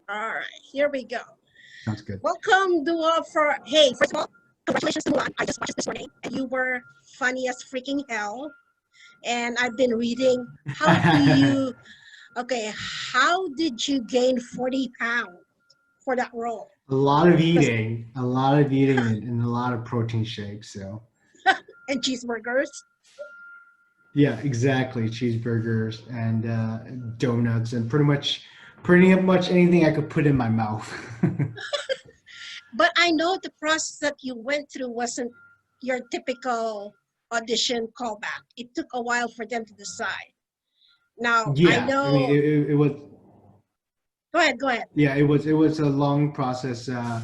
All right, here we go. Sounds good. Welcome, Dua. Hey, first of all, congratulations to Mulan. I just watched it this morning, and you were funny as freaking hell. And I've been reading. How do you? Okay, how did you gain 40 pounds for that role? Because A lot of eating, and a lot of protein shakes. So and cheeseburgers. yeah, exactly. Cheeseburgers and donuts, and pretty much anything I could put in my mouth. But I know the process that you went through wasn't your typical audition callback. It took a while for them to decide. Now I Yeah, I mean know. it was. Go ahead. Go ahead. Yeah, it was a long process. I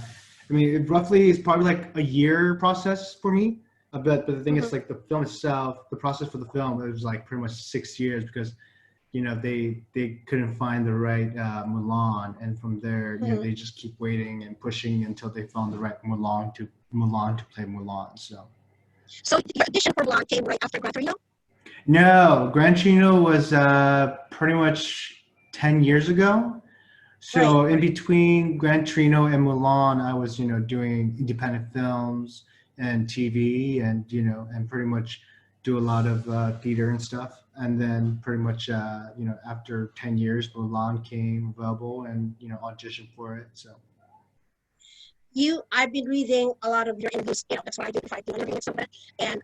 mean, it roughly is probably like a year process for me. But the thing Mhm. is, like the film itself, the process for the film, it was like pretty much 6 years because they couldn't find the right Mulan, and from there, Mhm. they just keep waiting and pushing until they found the right Mulan to play Mulan. So So your audition for Mulan came right after Gran Torino? no, Gran Chino was pretty much 10 years ago. Right, So in right. between Gran Torino and Mulan, I was, doing independent films and TV, and and pretty much do a lot of theater and stuff. And then pretty much, after 10 years, Mulan came available, and auditioned for it. So I've been reading a lot of your interviews. That's what I do if I do interviews and something. And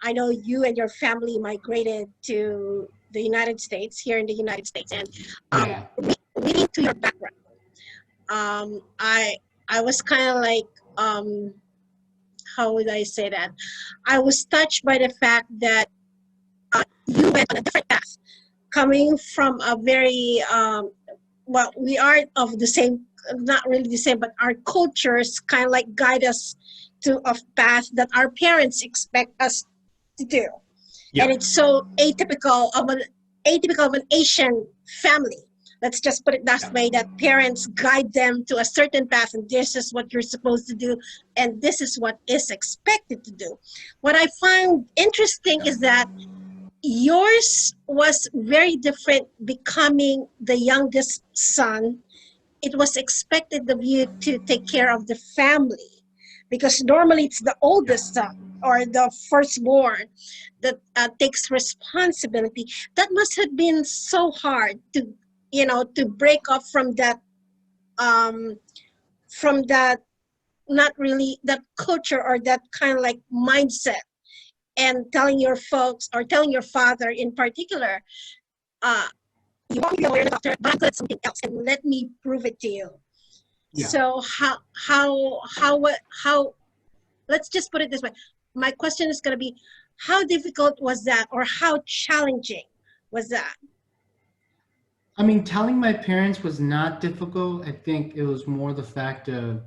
I know you and your family migrated to the United States, here in the United States. And um, yeah. reading to your background, um, I I was kind of like, um, how would I say that? I was touched by the fact that you went on a different path, coming from a very well, we are of the same, not really the same, but our cultures kind of like guide us to a path that our parents expect us to do, and Yep. it's so atypical of an Asian family. Let's just put it that way, that parents guide them to a certain path, and this is what you're supposed to do, and this is what is expected to do. What I find interesting is that yours was very different, becoming the youngest son. It was expected of you to take care of the family, because normally it's the oldest son or the firstborn that takes responsibility. That must have been so hard to, to break off um, from that, not really that culture or that kind of like mindset, and telling your folks or telling your father in particular, uh, you want me to be a lawyer and a doctor, but I'm good at something else, and let me prove it to you. Yeah. So how let's just put it this way. My question is going to be, how difficult was that, or how challenging was that? I mean, telling my parents was not difficult. I think it was more the fact of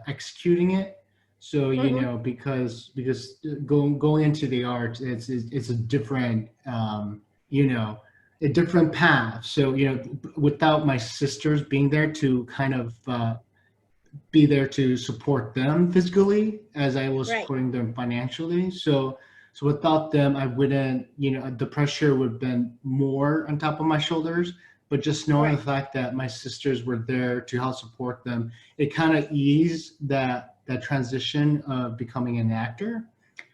executing it. So Mm-hmm. because going into the arts, it's a different you know a different path. So without my sisters being there to kind of be there to support them physically as I was Right, supporting them financially. So without them, I wouldn't, the pressure would have been more on top of my shoulders. But just knowing the right. fact that my sisters were there to help support them, it kind of eased that transition of becoming an actor.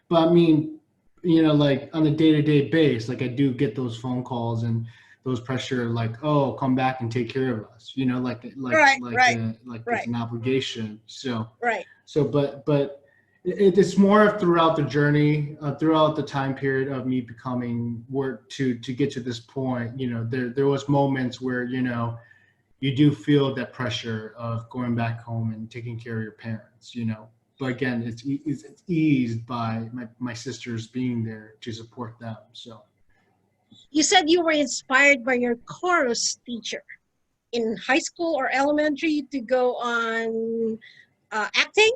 But I mean, like on a day-to-day base, like I do get those phone calls and those pressure, like, oh, come back and take care of us, Right, right, like it's right, an obligation. So right. but it's more of throughout the journey, throughout the time period of me becoming work to get to this point. There was moments where you do feel that pressure of going back home and taking care of your parents. But again, it's eased by my sisters being there to support them. So You said you were inspired by your chorus teacher in high school or elementary to go on acting.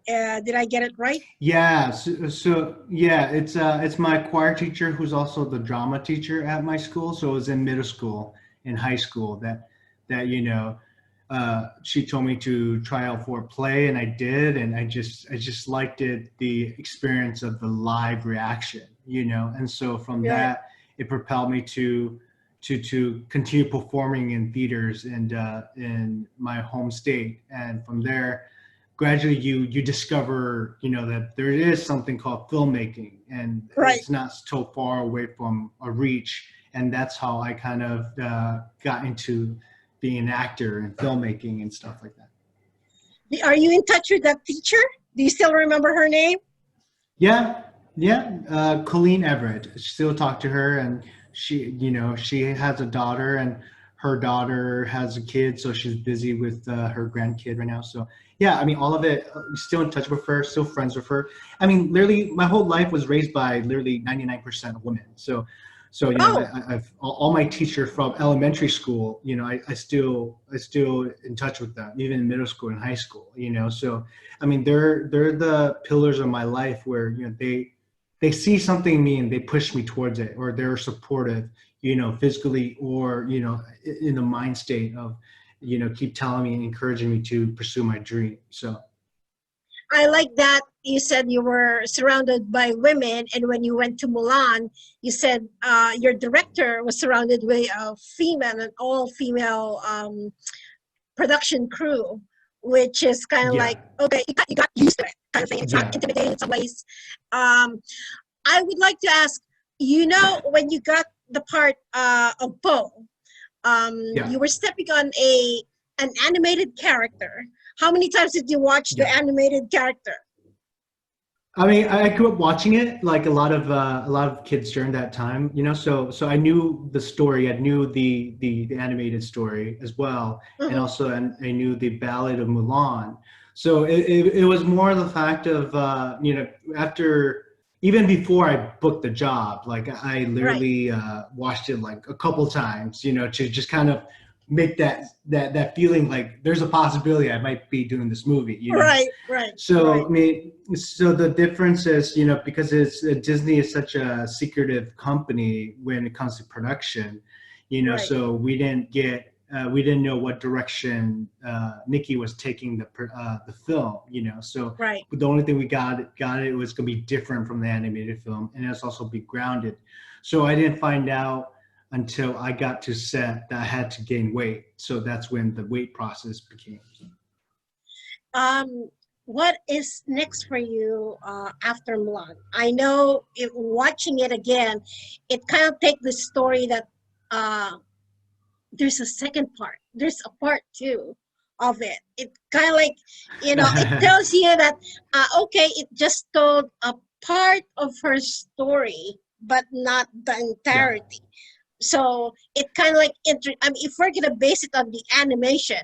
Did I get it right? yeah, so yeah, it's my choir teacher who's also the drama teacher at my school. So it was in middle school and high school that she told me to try out for a play, and I did, and I just liked it, the experience of the live reaction. And so from Right. that, it propelled me to to continue performing in theaters and in my home state. And from there, gradually you discover, that there is something called filmmaking, and Right. it's not so far away from a reach. And that's how I kind of got into being an actor and filmmaking and stuff like that. Are you in touch with that teacher? Do you still remember her name? Yeah, yeah. Colleen Everett. Still talk to her, and she has a daughter, and her daughter has a kid, so she's busy with her grandkid right now. So yeah, I mean, all of it. Still in touch with her, still friends with her. I mean, literally, my whole life was raised by literally 99% of women. So Oh, I've all my teachers from elementary school. I still in touch with them, even in middle school and high school. So I mean, they're the pillars of my life where they see something in me and they push me towards it, or they're supportive, physically, or in the mind state of keep telling me and encouraging me to pursue my dream. So I like that you said you were surrounded by women, and when you went to Mulan, you said your director was surrounded by a female, an all-female production crew, which is kind of yeah, like, okay, you got used to it, kind of thing. It's not yeah, intimidating in some ways. Um, I would like to ask, when you got the part of Bo, yeah, you were stepping on an animated character. How many times did you watch the yeah. animated character? I mean, I grew up watching it like a lot of kids during that time, So I knew the story. I knew the animated story as well, and Mm-hmm. also I knew the Ballad of Mulan. So it was more the fact of after, even before I booked the job, like I Right, literally watched it like a couple times, to just kind of make that feeling like there's a possibility I might be doing this movie. right, right, So right, I mean, so the difference is, because it's Disney is such a secretive company when it comes to production, right, so we didn't know what direction Nikki was taking the film, So right. the only thing we got it was going to be different from the animated film, and it's also be grounded. So I didn't find out until I got to set that I had to gain weight. So that's when the weight process became. Um, what is next for you after Mulan? I know watching it again, it kind of takes the story that uh, there's a second part. There's a part two of it. It kind of like, it tells you that, okay, it just told a part of her story, but not the Yeah. entirety. So it kind of like, I mean, if we're gonna base it on the animation,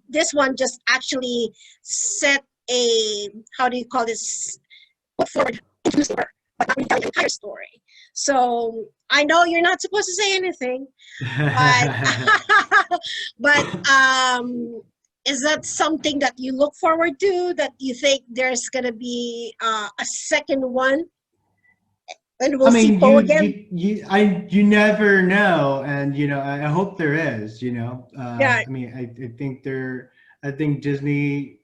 this one just actually set a, how do you call this, put forward into the story, but not really tell the entire story. So I know you're not supposed to say anything, but but is that something that you look forward to? That you think there's gonna be a second one, and I we'll see mean, Poe again? you never know, and I hope there is. Yeah, I mean, I think Disney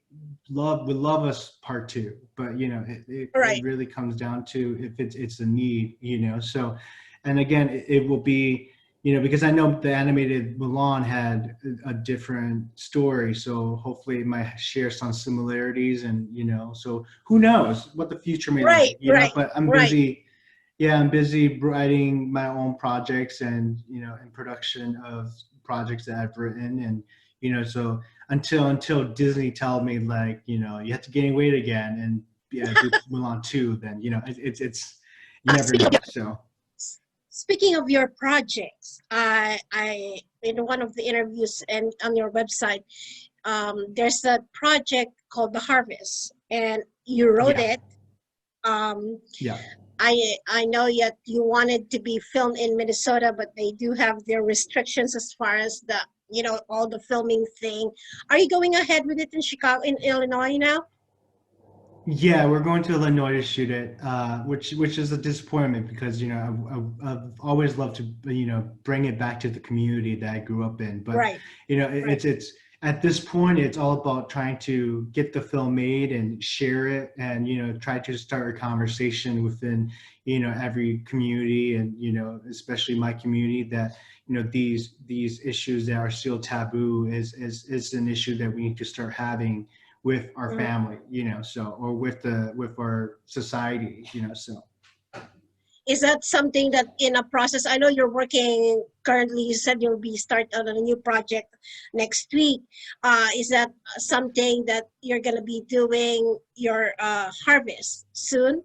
would love us part two, but it right, really comes down to if it's a need, So, and again, it will be, because I know the animated Mulan had a different story, so hopefully it might share some similarities, and so who knows what the future may right, like, right, But I'm right. busy. Yeah, I'm busy writing my own projects, and in production of projects that I've written, and so until Disney tell me, like, you have to gain weight again and yeah, do Mulan 2, then it's you never Speaking know. of So Speaking of your projects, I in one of the interviews and on your website, there's a project called The Harvest, and you wrote yeah, it. Um, yeah. I know yet you wanted to be filmed in Minnesota, but they do have their restrictions as far as the, all the filming thing. Are you going ahead with it in Chicago, in Illinois now? Yeah, we're going to Illinois to shoot it, which is a disappointment, because I've always loved to bring it back to the community that I grew up in. But Right, right, it's at this point, it's all about trying to get the film made and share it, and try to start a conversation within every community, and especially my community, that these issues that are still taboo is an issue that we need to start having with our Mhm. family, so, or with our society, so. Is that something that in a process? I know you're working currently. You said you'll be starting on a new project next week. Is that something that you're gonna be doing your harvest soon?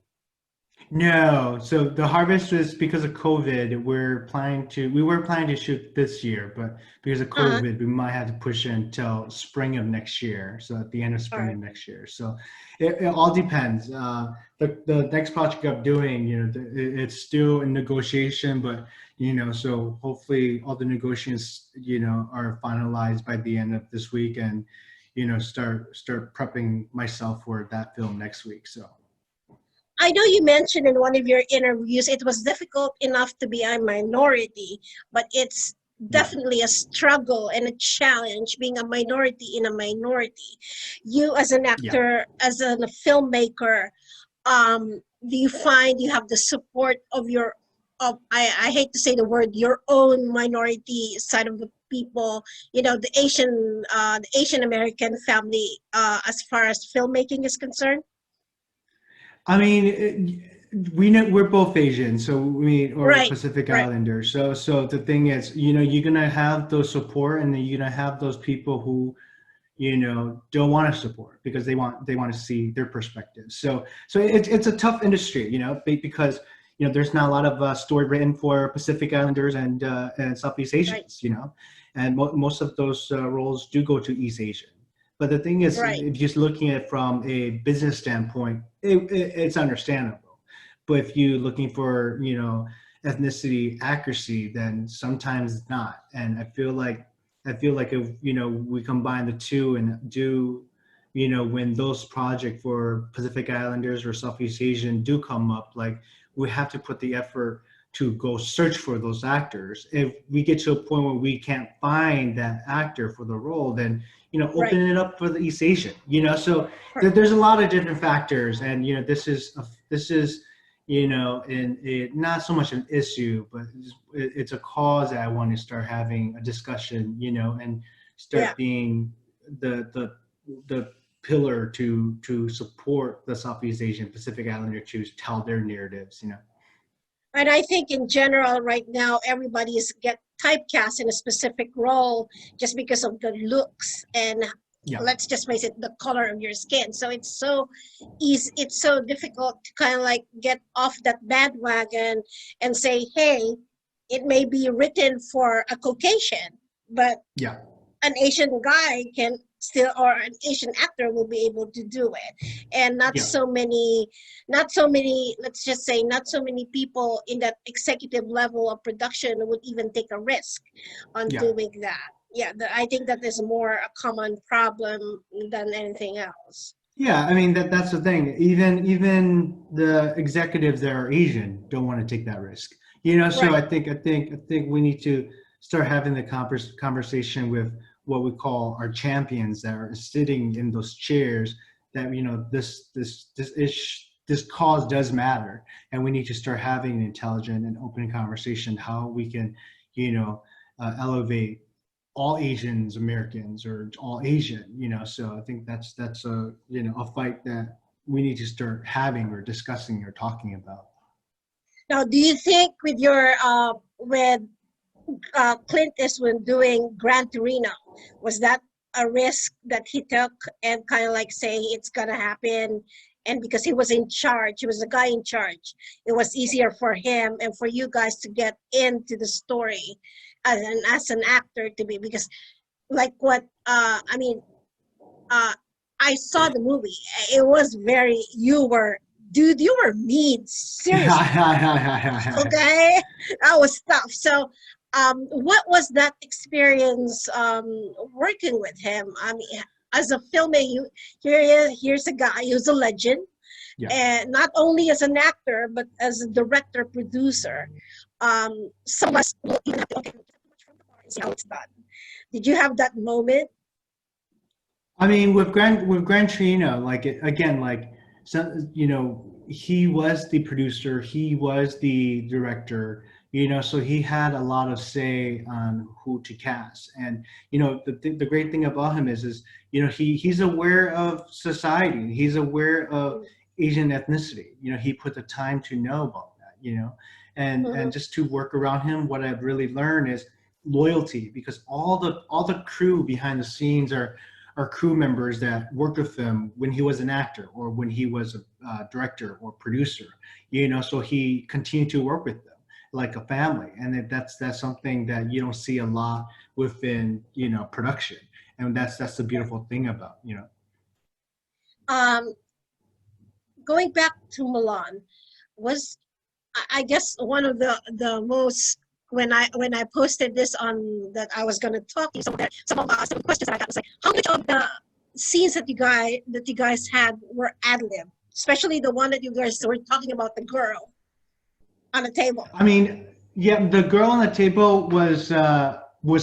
No, so the harvest was because of COVID. We were planning to shoot this year, but because of Uh-huh. COVID, we might have to push it until spring of next year. So at the end of All spring right. of next year. So it all depends. The next project I'm doing, it's still in negotiation, but so hopefully all the negotiations, are finalized by the end of this week, and start prepping myself for that film next week. So. I know you mentioned in one of your interviews it was difficult enough to be a minority, but it's Yeah. definitely a struggle and a challenge being a minority in a minority. You, as an Yeah. actor, as a filmmaker, do you find you have the support of your, I hate to say the word, your own minority side of the people, the Asian American family, as far as filmmaking is concerned? I mean, we know we're both Asian, so or Right, Pacific right, Islanders. So the thing is, you're gonna have those support, and then you're gonna have those people who, don't want to support because they want to see their perspective. So it's a tough industry, because there's not a lot of story written for Pacific Islanders and Southeast right, Asians, and most of those roles do go to East Asian. But the thing is, right, if just looking at it from a business standpoint, it's understandable. But if you're looking for, ethnicity accuracy, then sometimes it's not. And I feel like if we combine the two and do, when those projects for Pacific Islanders or Southeast Asian do come up, like, we have to put the effort to go search for those actors. If we get to a point where we can't find that actor for the role, then right. open it up for the East Asian. So Right. there's a lot of different factors, and this is in it, not so much an issue, but it's a cause that I want to start having a discussion, and Yeah. start being the pillar to support the Southeast Asian Pacific Islander to tell their narratives. And I think in general, right now, everybody is get typecast in a specific role just because of the looks and, Yeah, let's just face it, the color of your skin. So it's so easy, it's so difficult to kind of like get off that bandwagon and say, hey, it may be written for a Caucasian, but yeah, an Asian guy can still, or an Asian actor will be able to do it. And yeah, not so many, let's just say, not so many people in that executive level of production would even take a risk on yeah. doing that. Yeah, I think that is more a common problem than anything else. Yeah, I mean that's the thing. Even the executives that are Asian don't want to take that risk. So Right, I think we need to start having the conversation with what we call our champions that are sitting in those chairs. That this cause does matter, and we need to start having an intelligent and open conversation how we can, elevate all Asians Americans or all Asian, so I think that's a fight that we need to start having or discussing or talking about. now do you think with your with Clint Eastwood doing Gran Torino, was that a risk that he took and kind of like saying it's gonna happen? And because he was in charge, he was the guy in charge, it was easier for him and for you guys to get into the story as an actor to be, because like what I mean, uh I saw the movie. It was very, you were, dude, you were mean, seriously. Okay, that was tough. So what was that experience working with him? I mean, as a filmmaker, here's a guy who's a legend, Yeah. and not only as an actor but as a director producer. Some of us will even have to, okay, see how it's done. Did you have that moment? I mean, with Gran Torino, like again, like so, you know, he was the producer, he was the director, you know, so he had a lot of say on who to cast. And you know, the great thing about him is you know he's aware of society, he's aware of Asian ethnicity. You know, he put the time to know about that. You know, and Mhm. just to work around him, what I've really learned is loyalty, because all the crew behind the scenes are crew members that worked with him when he was an actor or when he was a director or producer, you know, so he continued to work with them like a family. And that's something that you don't see a lot within, you know, production. And that's the beautiful thing about, you know. Um, Going back to Milan was, I guess, one of the most, when I posted this on that I was going to talk to you, some questions that I got was like, how much of the scenes that you guys had were ad lib, especially the one that you guys were talking about, the girl on the table. I mean, yeah, the girl on the table was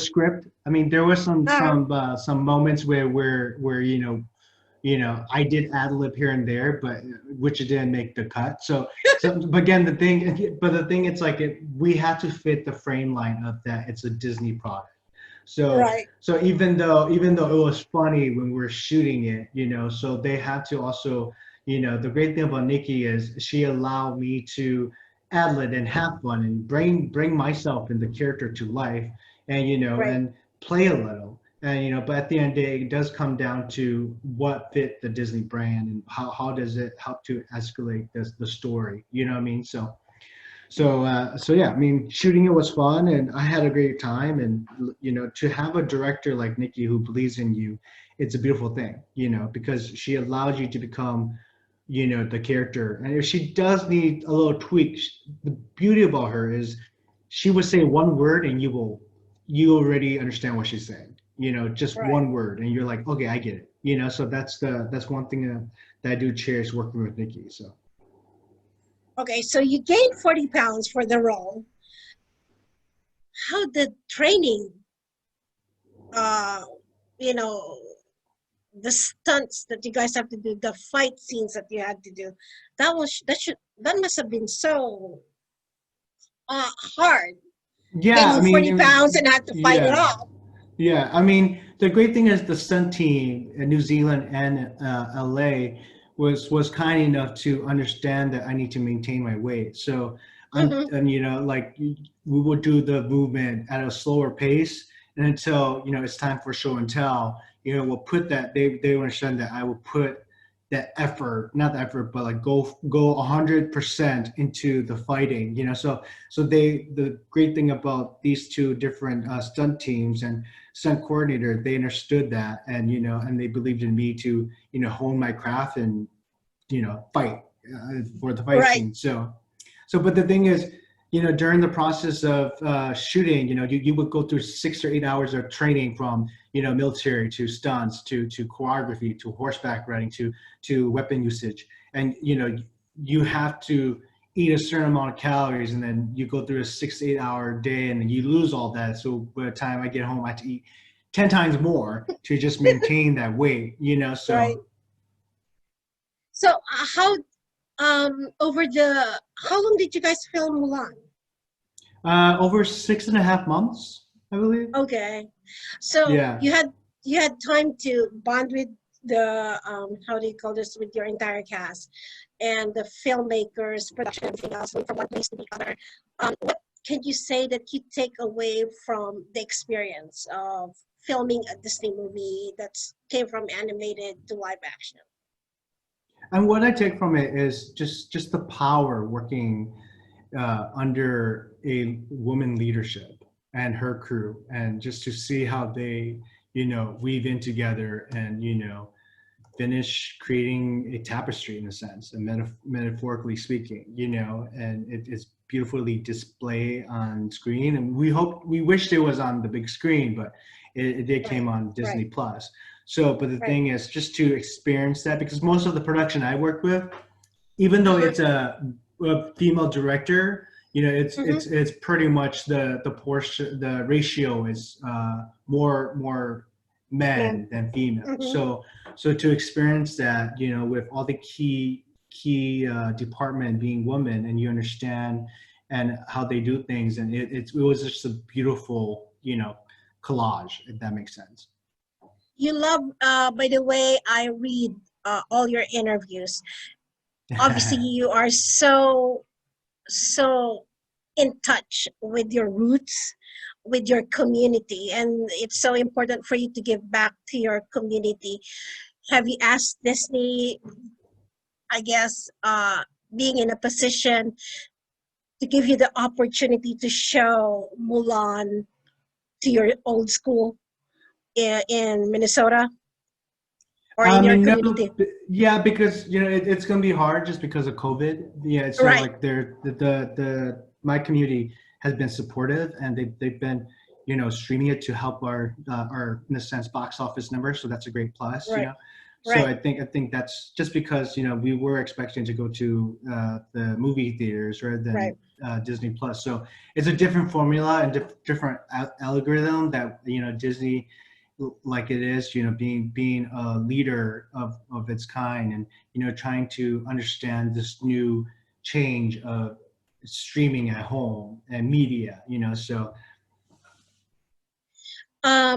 script. I mean, there was Uh, some moments where you know, I did ad lib here and there, but which didn't make the cut. So but again, the thing, it's like we had to fit the frame line of that. It's a Disney product. right, So even though it was funny when we were shooting it, you know, so they had to also, you know, the great thing about Nikki is she allowed me to ad lib and have fun and bring myself and the character to life, and you know, right. and play a little. And you know, but at the end of the day, it does come down to what fit the Disney brand and how does it help to escalate the story. You know what I mean? So yeah, I mean, shooting it was fun, and I had a great time. And you know, to have a director like Nikki who believes in you, it's a beautiful thing. You know, because she allows you to become, you know, the character. And if she does need a little tweak, the beauty about her is she would say one word, and you already understand what she's saying. You know, just Right. one word, and you're like, okay, I get it. You know, so that's one thing that I do cherish working with Nikki. So. Okay, so you gained 40 pounds for the role. How did training, uh, you know, the stunts that you guys have to do, the fight scenes that you had to do, that must have been so hard, Yeah, I gaining 40 pounds mean, and had to fight it yeah. off. Yeah, I mean, the great thing is the stunt team in New Zealand and LA was kind enough to understand that I need to maintain my weight. So, Mm-hmm. and you know, like we would do the movement at a slower pace, and until you know it's time for show and tell, you know, we'll put that they understand that I will put that effort, not the effort, but like go 100% into the fighting. You know, so the great thing about these two different stunt teams and stunt coordinator, they understood that, and you know, and they believed in me to, you know, hone my craft and you know fight for the fight Right. scene. But the thing is, you know, during the process of shooting, you know, you would go through 6 or 8 hours of training, from you know military to stunts to choreography to horseback riding to weapon usage, and you know you have to eat a certain amount of calories, and then you go through a 6 to 8 hour day, and then you lose all that. So by the time I get home, I have to eat 10 times more to just maintain that weight. You know, Right. so So how over the how long did you guys film Mulan? over 6.5 months, I believe. Okay, so Yeah. you had time to bond with the how do you call this, with your entire cast and the filmmakers, production, everything else, from one place to the other. What can you say that you take away from the experience of filming a Disney movie that's came from animated to live action? And what I take from it is just the power working under a woman leadership and her crew, and just to see how they, you know, weave in together and you know finish creating a tapestry in a sense, and metaphorically speaking, you know, and it is beautifully displayed on screen. And we wished it was on the big screen, but it did Right, came on right, Disney Plus. So, but the right. thing is, just to experience that, because most of the production I work with, even though Uh-huh. it's a female director, you know, Mm-hmm. it's pretty much the portion, the ratio is more men Men. than females. Hmm. So to experience that, with all the key department being women, and you understand and how they do things, and it was just a beautiful, collage, if that makes sense. You love, by the way, I read all your interviews. Obviously, you are so in touch with your roots, with your community, and it's so important for you to give back to your community. Have you asked Disney, I guess, being in a position to give you the opportunity to show Mulan to your old school in Minnesota or I in your mean, no, community? yeah, because it's gonna be hard just because of COVID. Yeah, so Right. like the my community has been supportive, and they've been streaming it to help our, in a sense, box office numbers. So that's a great plus. Right. So Right. I think that's just because we were expecting to go to the movie theaters rather Right. than Disney Plus. So it's a different formula and different algorithm that Disney, like it is, being a leader of its kind, and trying to understand this new change of streaming at home and media. So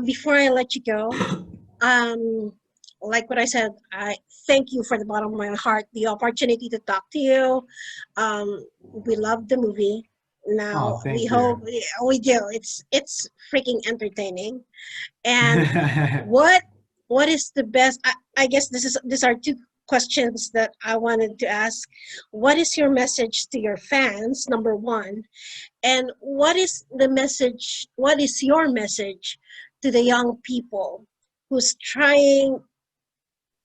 Before I let you go, um, like what I said, I thank you for the bottom of my heart the opportunity to talk to you. We love the movie. oh, Now we thank you. hope we do. It's freaking entertaining. And what is the best? I guess these are two questions that I wanted to ask. What is your message to your fans? Number one, and what is the message? What is your message to the young people who's trying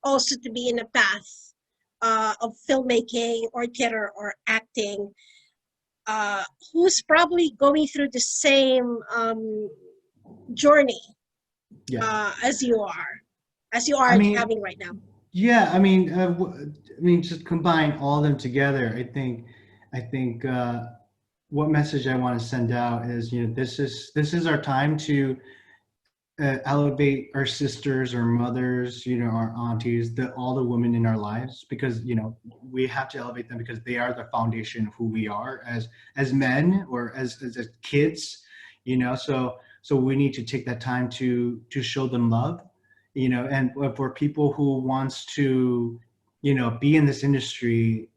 also to be in a path of filmmaking or theater or acting, who's probably going through the same journey Yeah. as you I are mean, having right now? yeah, just combine all of them together. I think what message I want to send out is, this is our time to elevate our sisters, our mothers, our aunties, all the women in our lives, because we have to elevate them because they are the foundation of who we are as men, or as kids. So we need to take that time to show them love, and for people who wants to be in this industry,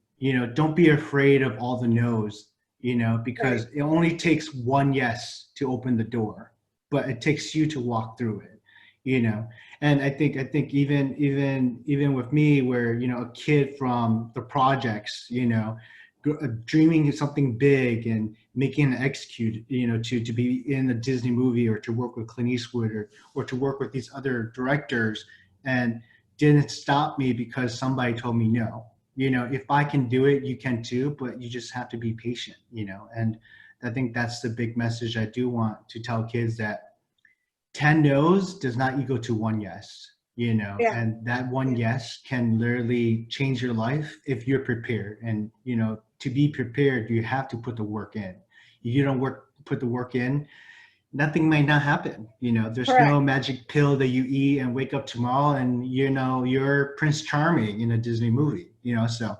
don't be afraid of all the no's, Right. because it only takes one yes to open the door, but it takes you to walk through it, you know. And I think even with me, where a kid from the projects, dreaming of something big and making an execute, to be in a Disney movie, or to work with Clint Eastwood, or to work with these other directors, and didn't stop me because somebody told me no. If I can do it, you can too, but you just have to be patient, and I think that's the big message I do want to tell kids, that 10 no's does not equal to one yes, Yeah. and that one yes can literally change your life if you're prepared. And, to be prepared, you have to put the work in. If you don't put the work in, nothing might not happen. There's Correct. no magic pill that you eat and wake up tomorrow and, you're Prince Charming in a Disney movie, so.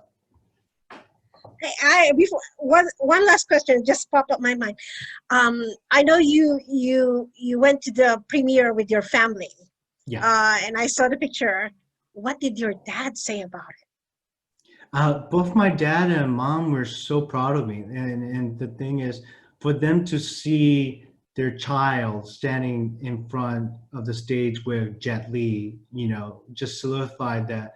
I before one last question just popped up my mind. I know you went to the premiere with your family, Yeah. and I saw the picture. What did your dad say about it? Both my dad and mom were so proud of me, and the thing is, for them to see their child standing in front of the stage with Jet Li, just solidified that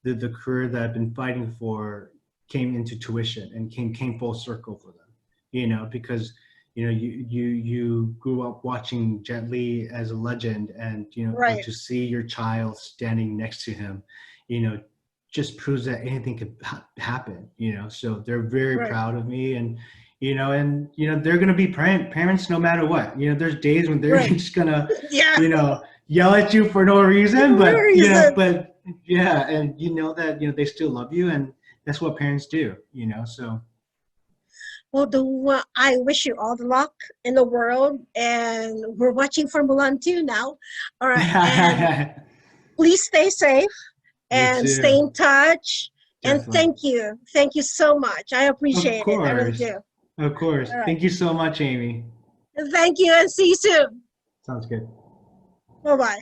the career that I've been fighting for came into tuition and came full circle for them. Because you grew up watching Jet Li as a legend, and but Right. to see your child standing next to him, you know, just proves that anything could happen. So they're very Right. proud of me, and they're gonna be parents no matter what. There's days when they're Right. just gonna Yeah. yell at you for no reason, Where but is it? yeah, and that they still love you, and that's what parents do. So Well, I wish you all the luck in the world, and we're watching for Mulan 2 now. All right, and please stay safe You and stay too. in touch. And Definitely. thank you so much. I Of appreciate it. I really course. do. Of course. All right, Thank you so much, Amy. thank you, and see you soon. Sounds good. Bye bye.